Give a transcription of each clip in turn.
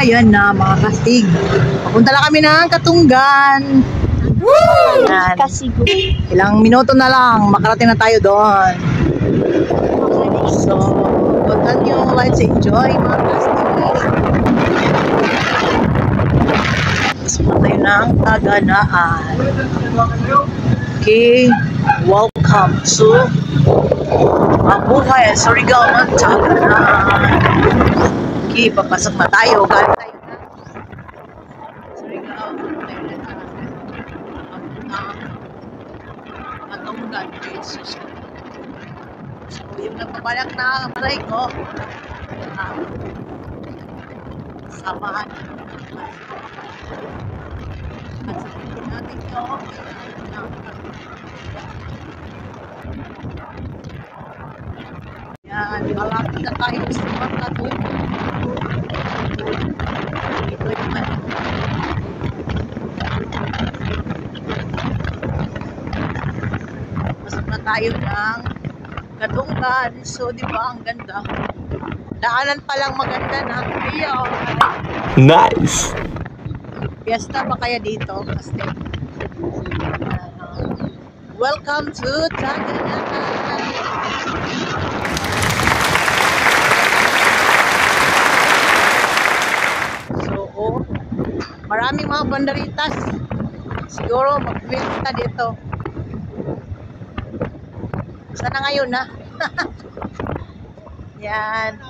yan na mga kastig. Papunta lang kami ng Katunggan. Yan. Ilang minuto na lang, makarating na tayo doon. So, continue, let's enjoy mga kastig. Pasok na tayo ng Taganaan. Okay, welcome to Mabuhay Surigao ng Taganaan. Okay, papasok na tayo. Galing tayo na Surigao. Katunggan, Jesus. So, yung nagpabalak na balay ko, samahan. At sabihin natin ko, yan, malapit na tayo sa mga Katunggan. Ito yung pasok na tayo ng Katunggan. So, di ba, ang ganda. Daanan pa lang maganda na. Ayaw. Nice! Fiesta pa kaya dito? Kasi, welcome to Taganaan. So, maraming mga banderitas. Siguro mag-fiesta dito. Sana ngayon na. Yan.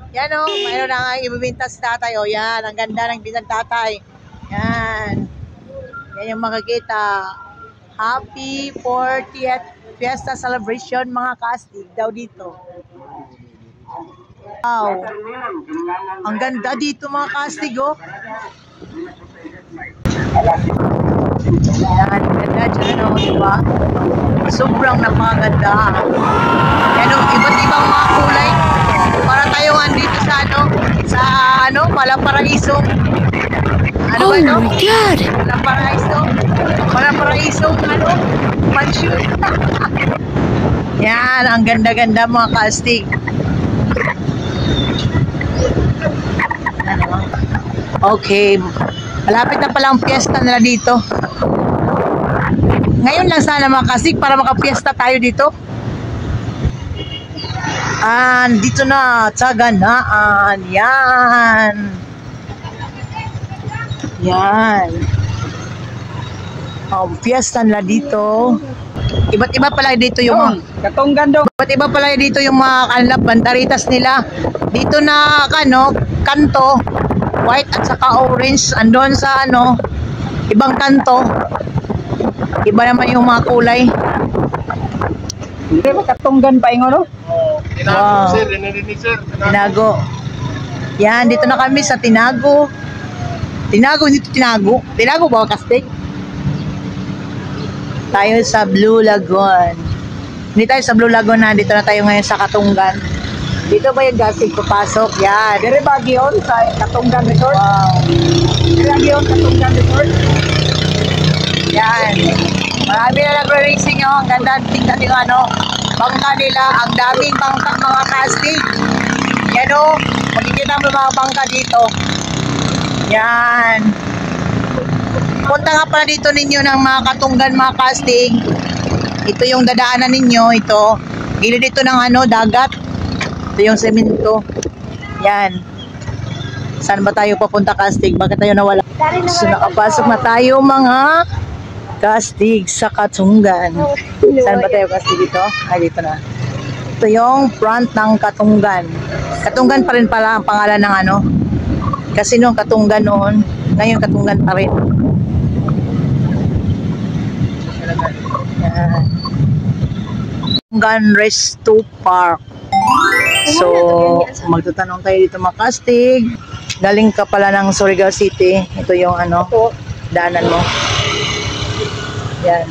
Yan o, mayroon na nga ibibinta si tatay. O yan, ang ganda ng bintang tatay. Yan. Yan yung makikita. Happy 40th Fiesta Celebration mga kastig daw dito. Wow. Ang ganda dito mga kastig oh. Yan, ganda dyan o, diba? Sobrang napakaganda. Yan o, iba't ibang mga kulay. Para tayo andito sa Malaparaiso. Ano ba ito? Oh my God! Malaparaiso, mansion. Yan, ang ganda-ganda mga kastig. Okay, malapit na pala ang fiesta nila dito. Ngayon lang sana mga kastig para makapiesta tayo dito. Dito na, Taganaan. Yan. Yan. Fiesta nila dito. Iba't iba pala dito yung mga Katunggan daw. Iba't iba pala dito yung mga banderitas nila. Dito na kanto, white at saka orange. Andun sa ibang kanto. Iba naman yung mga kulay. Hindi ba Katunggan pa yung ano? Wow. Tinago. Yan, dito na kami sa Tinago. Tinago ba kastig? Tayo sa Blue Lagoon. Hindi tayo sa Blue Lagoon na. Dito na tayo ngayon sa Katunggan. Dito ba yung gasig papasok? Yan. Dire ba giyon sa Katunggan Resort? Wow. Dire giyon Katunggan Resort? Yan. Marami na nagre-racing Ang ganda. Tingnan yung bangka nila. Ang daming bangka mga kastig. Yan o. Makikita mo mga bangka dito. Yan. Punta nga pala dito ninyo ng mga Katunggan mga kastig. Ito yung dadaanan ninyo. Ito. Gilid dito ng dagat. Ito yung semento. Yan. Saan ba tayo papunta kastig? Bakit tayo nawala? So nakapasok na tayo mga kastig sa Katunggan. Saan ba tayo kastig dito? Dito na. Ito yung front ng Katunggan. Katunggan pa rin pala ang pangalan ng kasi nung Katunggan noon, ngayon Katunggan pa rin. Yan. Katunggan Resto Park. So, magtatanong tayo dito mga kastig. Galing ka pala ng Surigao City. Ito yung daanan mo. Yan.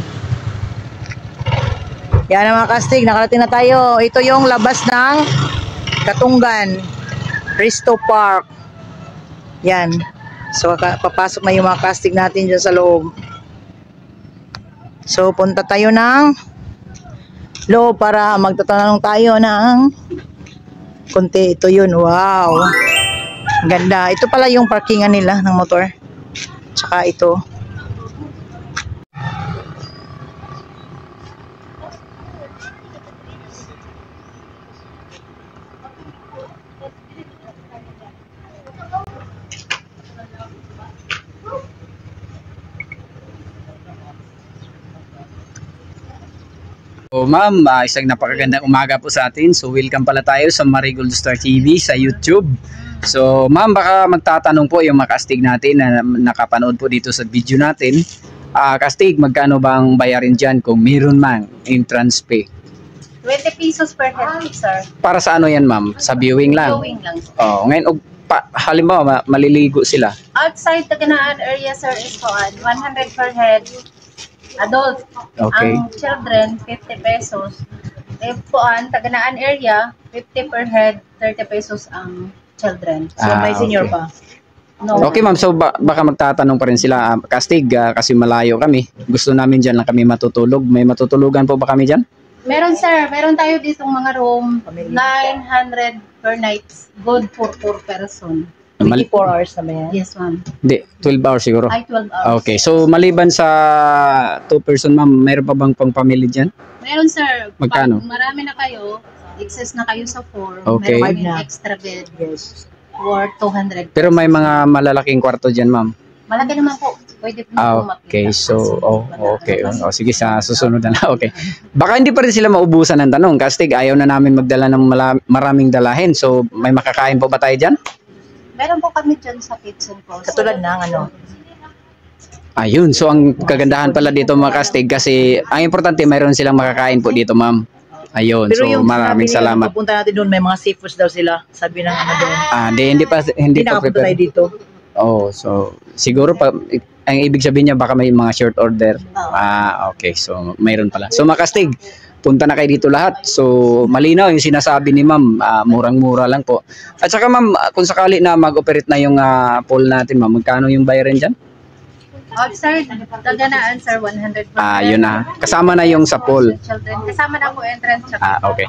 Yan ang mga kastig. Nakarating na tayo. Ito yung labas ng Katunggan Resto Park. Yan. So, papasok na yung mga kastig natin dyan sa loob. So, punta tayo ng loob para magtatanong tayo ng konti. Ito yun. Wow. Ganda. Ito pala yung parkingan nila ng motor. Tsaka ito. So ma'am, isang napakagandang umaga po sa atin. So welcome pala tayo sa Marigold Star TV sa YouTube. So ma'am, baka magtatanong po yung mga kastig natin na nakapanood po dito sa video natin. Kastig, magkano bang bayarin dyan kung meron man entrance fee? 20 pesos per head, sir. Para sa ano yan ma'am? Sa viewing lang? Viewing lang. Oh, ngayon, halimbawa, maliligo sila. Outside Taganaan area, sir, is 100 per head. Adult. Okay. Ang children, 50 pesos. If Taganaan area, 50 per head, 30 pesos ang children. So, may senior okay. pa. No. Okay ma'am, so baka magtatanong pa rin sila, Kastig, kasi malayo kami. Gusto namin dyan lang kami matutulog. May matutulugan po ba kami dyan? Meron, sir. Meron tayo ditong mga room. 900 per night. Good for 4 person. 24 hours na ba yan? Yes, ma'am. Hindi, 12 hours siguro. Ay, 12 hours. Okay, so maliban sa 2 person ma'am, mayroon pa bang pang family dyan? Meron, sir. Magkano? Pag marami na kayo, excess na kayo sa 4. Okay. Meron kami Na. extra bed. Yes. Worth 200. Pero may mga malalaking kwarto dyan ma'am. Malaki naman po. Pwede po makita. Okay, so, okay. Sige, sa susunod na lang. Okay. Baka hindi pa rin sila maubusan ng tanong. Kastig, ayaw na namin magdala ng maraming dalahin. So, may makakain po ba tayo dyan? Meron po kami dyan sa kitchen po. Katulad ng ano? Ayun, so ang kagandahan pala dito mga Kastig kasi ang importante mayroon silang makakain po dito ma'am. Ayun, Pero so yung maraming sinabi nila, salamat. pupunta natin doon, may mga seafoods daw sila. Sabi ng ano doon. Hindi pa Hindi nakapunta tayo dito. Oh, so siguro pa ang ibig sabihin niya baka may mga short order. Okay, so mayroon pala. So mga Kastig, punta na kayo dito lahat. So malinaw yung sinasabi ni ma'am, murang-mura lang po. At saka ma'am, kung sakali na mag-operate na yung pool natin ma'am, magkano yung bayarin dyan? Outside, Taganaan, sir, 100 per Yun na. Kasama na yung sa pool. children. Kasama na po entrance. Tsaka Okay.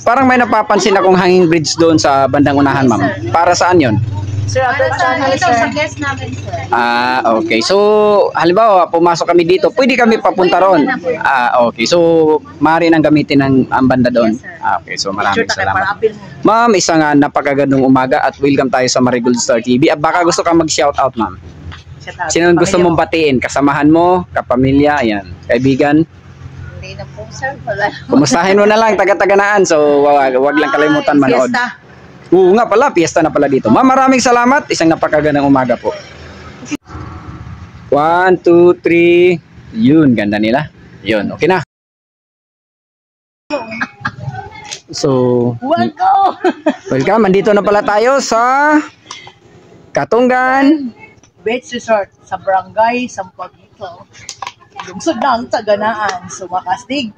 Parang may napapansin akong hanging bridge doon sa bandang unahan ma'am. Para saan yun? Sir, para sa channel, ito, sir. sa guest namin, sir. Okay. So, halimbawa, pumasok kami dito, pwede kami papunta ron. Okay. So, maaari nang gamitin ang banda doon. Yes, sir. Okay. So, maraming Sure, para salamat. appeal mo. Ma'am, isang napakagandang umaga at welcome tayo sa Marigold Star TV. At baka gusto kang mag-shoutout, ma'am. Shout out. Sino gusto mong batiin? Kasamahan mo, kapamilya, ayan, kaibigan. Hindi na po, sir. Wala. Kumustahin mo na lang, taga-taganaan. So, wag lang kalimutan manood. Fiesta. Oo nga pala, piyesta na pala dito. Ma'am, maraming salamat. Isang napakagandang umaga po. 1, 2, 3. Yun, ganda nila. Yun, okay na. So, welcome. Andito na pala tayo sa Katunggan Beach Resort sa Barangay Sampaguito. Lungsod ng Taganaan. So, Makastig.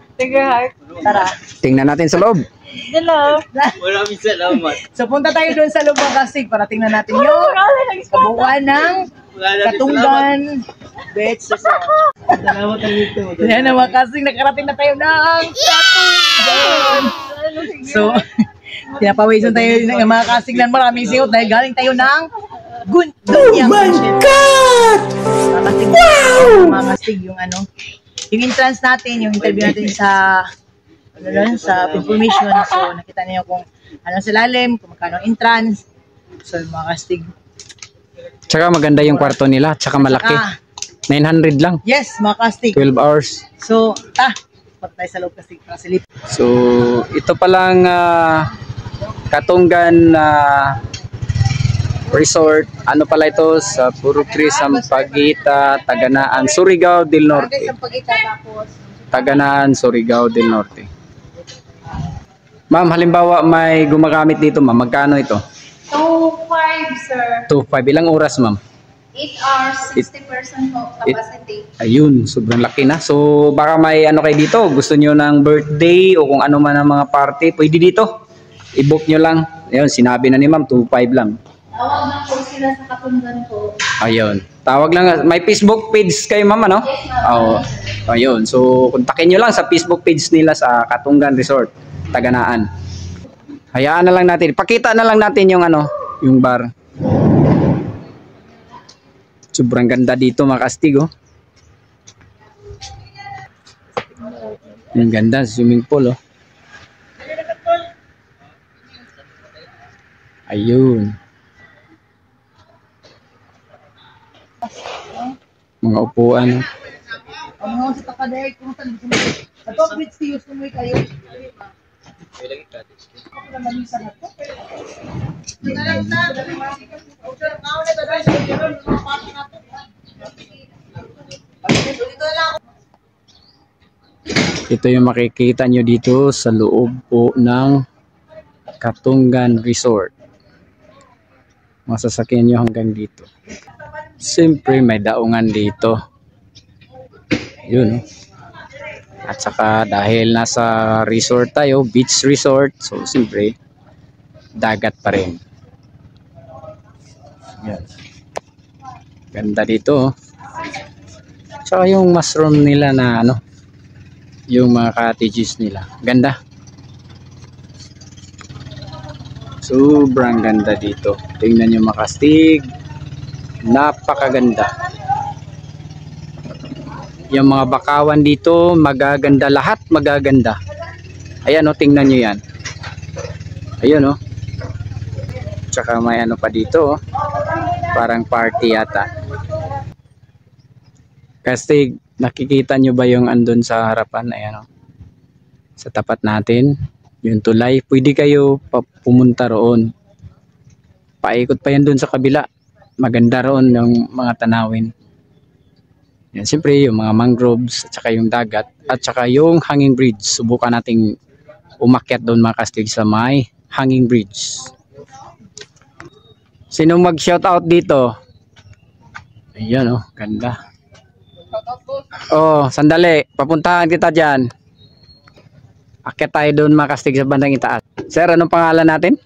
Tara. Tingnan natin sa loob. Hello. Maraming salamat. So, punta tayo doon sa loob ng Makastig para tingnan natin yung kabuuan ng Katunggan Beach Resort. Salamat ang ito. Yan na Makastig. Nakarating na tayo ng Katunggan. So, pinapawisan tayo ng mga Kastig ng maraming siyot dahil galing tayo ng Gunyang. Oh my God! Wow! Mga Kastig, yung ano, yung entrance natin, yung interview natin sa sa information. So, nakita niyo kung ano sa lalim, kung magkano entrance. So, mga Kastig. Tsaka maganda yung kwarto nila, tsaka malaki. 900 lang. Yes, mga Kastig. 12 hours. So, punta tayo sa loob Kastig para silip. So, ito palang Katunggan Resort. Ano pala ito? Sa Purukri, Sampaguita, Taganaan, Surigao del Norte. Taganaan, Surigao del Norte. Ma'am, halimbawa may gumagamit dito, ma'am. Magkano ito? 2.5, sir. 2.5. Ilang oras, ma'am? 8 hours, 60% po capacity. Ayun, sobrang laki na. So, baka may ano kayo dito. Gusto nyo ng birthday o kung ano man ang mga party, pwede dito. I-book nyo lang. Ayun, sinabi na ni ma'am, 2.5 lang. Tawag na po sila sa Katunggan po. Ayun. Tawag lang. May Facebook page kayo, ma'am, ano? Yes, ma'am. Oo. Ayun. So, kontakin nyo lang sa Facebook page nila sa Katunggan Resort, Taganaan. Hayaan na lang natin. Pakita na lang natin yung ano, yung bar. Sobrang ganda dito mga kastig, oh. Ang ganda, swimming pool, oh. Ayun. Mga upuan, oh. Ang sa takaday kung saan gusto mo. Ato bridge si gusto mo kayo. Ito yung makikita nyo dito sa loob po ng Katungan Resort. Masasakyan nyo hanggang dito. Siyempre may daungan dito. Yun, oh. At saka dahil nasa resort tayo, beach resort, so siyempre dagat pa rin. Yan. Ganda dito, oh. Tsaka yung mushroom nila na ano, yung mga cottages nila. Ganda. Sobrang ganda dito. Tingnan nyo mga kastig. Napakaganda. Yung mga bakawan dito, magaganda. Lahat magaganda. Ayan, o, tingnan nyo yan. Ayun, o. Tsaka may ano pa dito, o. Parang party yata. Kasi nakikita nyo ba yung andun sa harapan? Ayan, o. Sa tapat natin, yung tulay. Pwede kayo pumunta roon. Paikot pa yan dun sa kabila. Maganda roon yung mga tanawin. Yan, siyempre yung mga mangroves at saka yung dagat at saka yung hanging bridge. Subukan nating umakyat doon mga kastig sa may hanging bridge. Sino mag shout out dito? Ayan, oh, ganda. Oh, sandali, papuntahan kita dyan. Akyat tayo doon mga kastig sa bandang itaas. Sir, anong pangalan natin?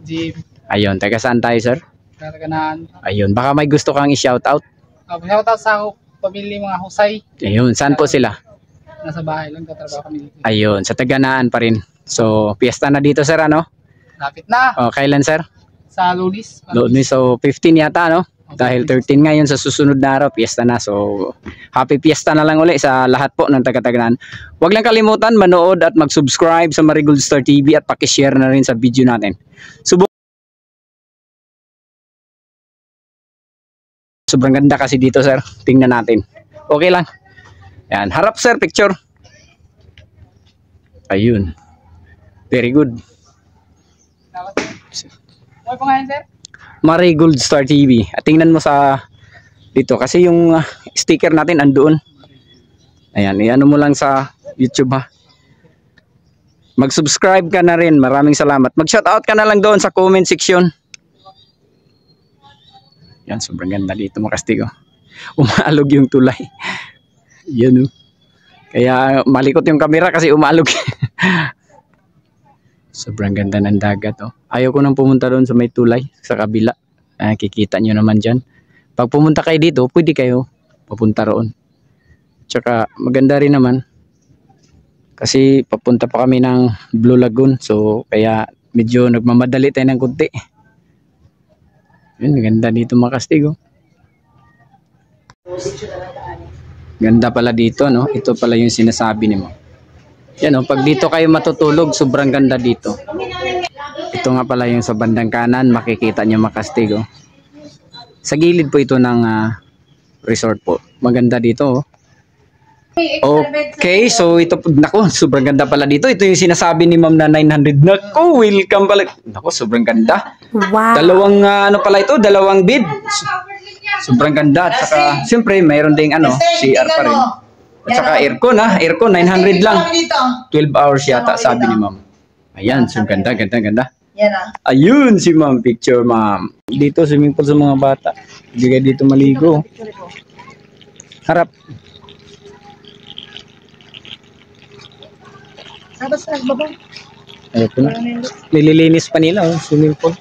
Jim. Ayun, taga saan tayo, sir? Karaganaan. Ayun, baka may gusto kang i-shout out. Shoutout sa pamilya mga Husay. Ayun, saan po sila? Nasa bahay lang, katrabaho kami dito. Ayun, sa Taganaan pa rin. So, piyesta na dito, sir, ano? Lapit na. Oh, kailan, sir? Sa Lunis. Lunes, so 15 yata, no? Dahil 13 ngayon sa susunod na araw, piyesta na. So, happy piyesta na lang uli sa lahat po ng taga-Taganaan. Huwag lang kalimutan, manood at mag-subscribe sa Marigold Star TV at pakishare na rin sa video natin. Sobrang ganda kasi dito, sir. Tingnan natin. Okay lang. Yan. Harap, sir. Picture. Ayun. Very good. Ano po ngayon, sir? Marigold Star TV. At tingnan mo sa dito. Kasi yung sticker natin andoon. Ayan. Iano mo lang sa YouTube, ha. Mag-subscribe ka na rin. Maraming salamat. Mag-shoutout ka na lang doon sa comment section. Yan, sobrang ganda dito mga kastig, oh. Umaalog yung tulay. Yan, oh. Kaya malikot yung camera kasi umaalog. Sobrang ganda ng dagat, oh. Ayaw ko nang pumunta doon sa may tulay, sa kabila. Kikita nyo naman dyan. Pag pumunta kayo dito, pwede kayo papunta roon. Tsaka maganda rin naman. Kasi papunta pa kami ng Blue Lagoon. So kaya medyo nagmamadali tayo ng kunti. Yun, ganda dito mga kastig, oh. Ganda pala dito, no? Ito pala yung sinasabi ni mo. Yan, oh, pag dito kayo matutulog, sobrang ganda dito. Ito nga pala yung sa bandang kanan, makikita nyo mga kastig, oh. Sa gilid po ito ng resort po. Maganda dito, oh. Okay, so ito, nako, sobrang ganda pala dito. Ito yung sinasabi ni ma'am na 900. Nako, welcome pala. Nako, sobrang ganda. Wow. Dalawang ano pala ito, dalawang bed. Sobrang ganda. At saka, siyempre, mayroon ding ano, CR pa rin. At saka aircon, ha. Aircon, 900 lang. 12 hours yata, sabi ni ma'am. Ayan, so ganda, ganda, ganda. Ayun si ma'am, picture ma'am. Dito, swimming pool sa mga bata. Hindi kayo dito maligo. Harap. Ayun po na. Nililinis pa nila, oh, swimming pool.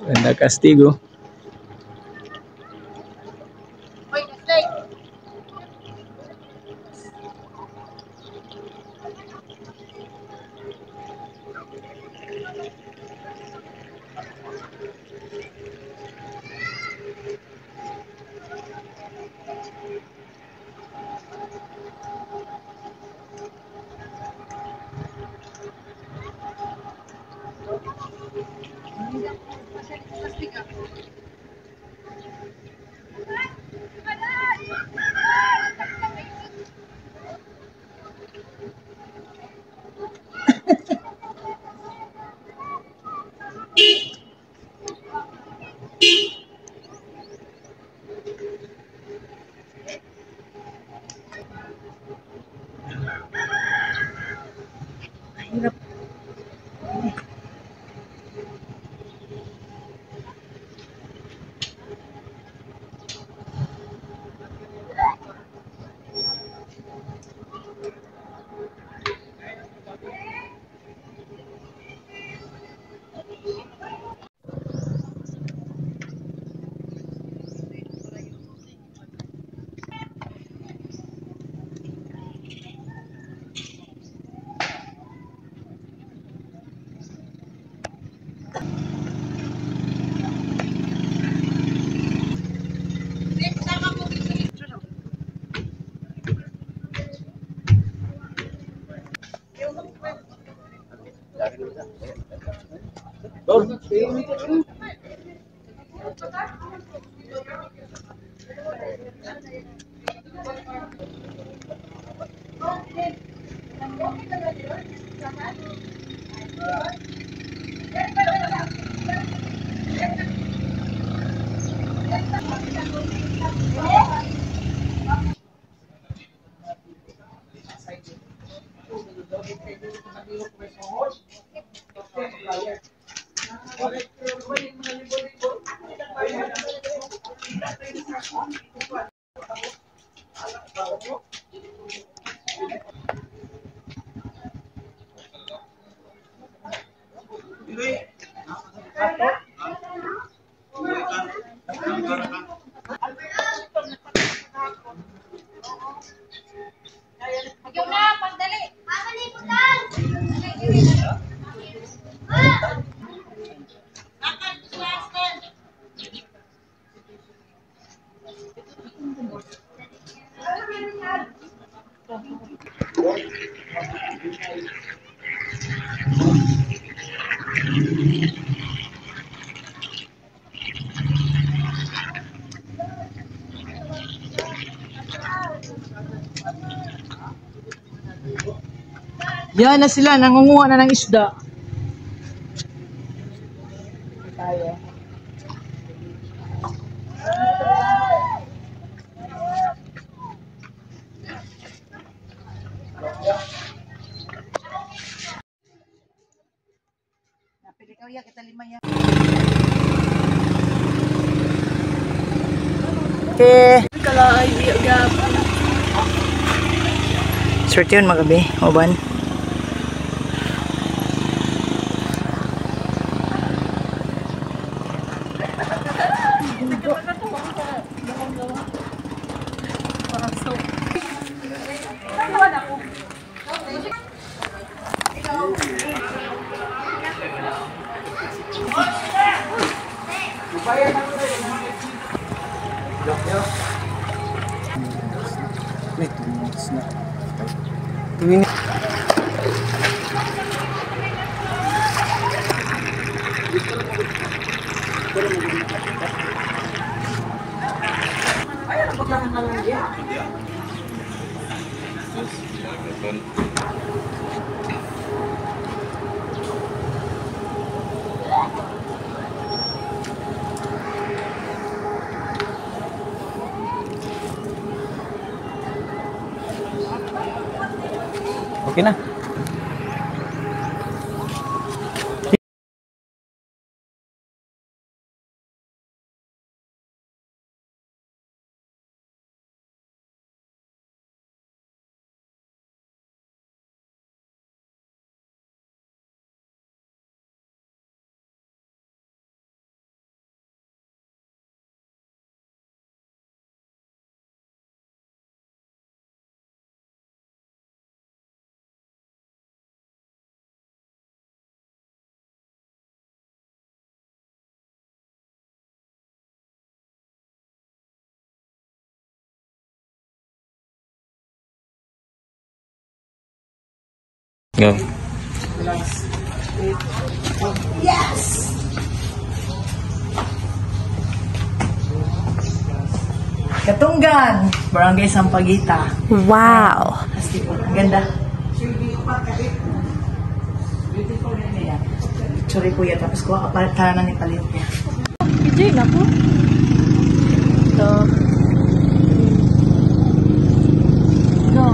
Ganda kastigo. Yan na sila, nangunguha na ng isda. Okay. Swerte yun magabi, Oban. Okay na. Go. Katunggan, Barangay Sampaguita. Wow. Asti po, ang ganda. Sorry kuya, tapos kuha ka pala ni palit niya. Enjoy na po. Ito. Go.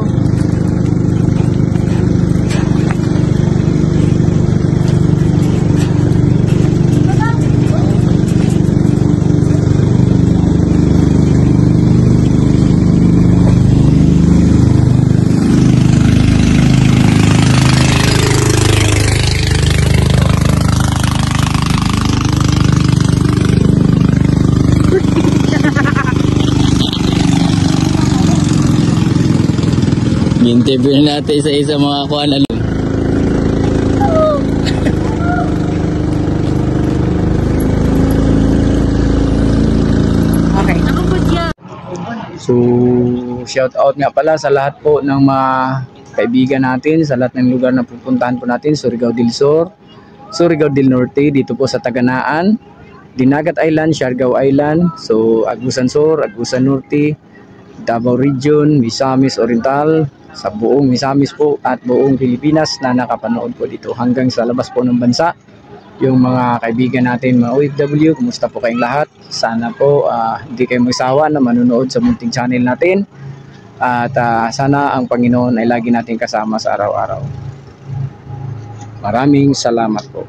I-interview natin isa-isa mga kuha na lang. Okay. So, shout out nga pala sa lahat po ng mga kaibigan natin, sa lahat ng lugar na pupuntahan po natin, Surigao del Sur, Surigao del Norte, dito po sa Taganaan, Dinagat Island, Siargao Island, so Agusan Sur, Agusan Norte, Davao Region, Misamis Oriental, sa buong Misamis po at buong Pilipinas na nakapanood po dito hanggang sa labas po ng bansa. Yung mga kaibigan natin, mga OFW, kumusta po kayong lahat? Sana po hindi kayo magsawa na manonood sa munting channel natin. At sana ang Panginoon ay lagi natin kasama sa araw-araw. Maraming salamat po.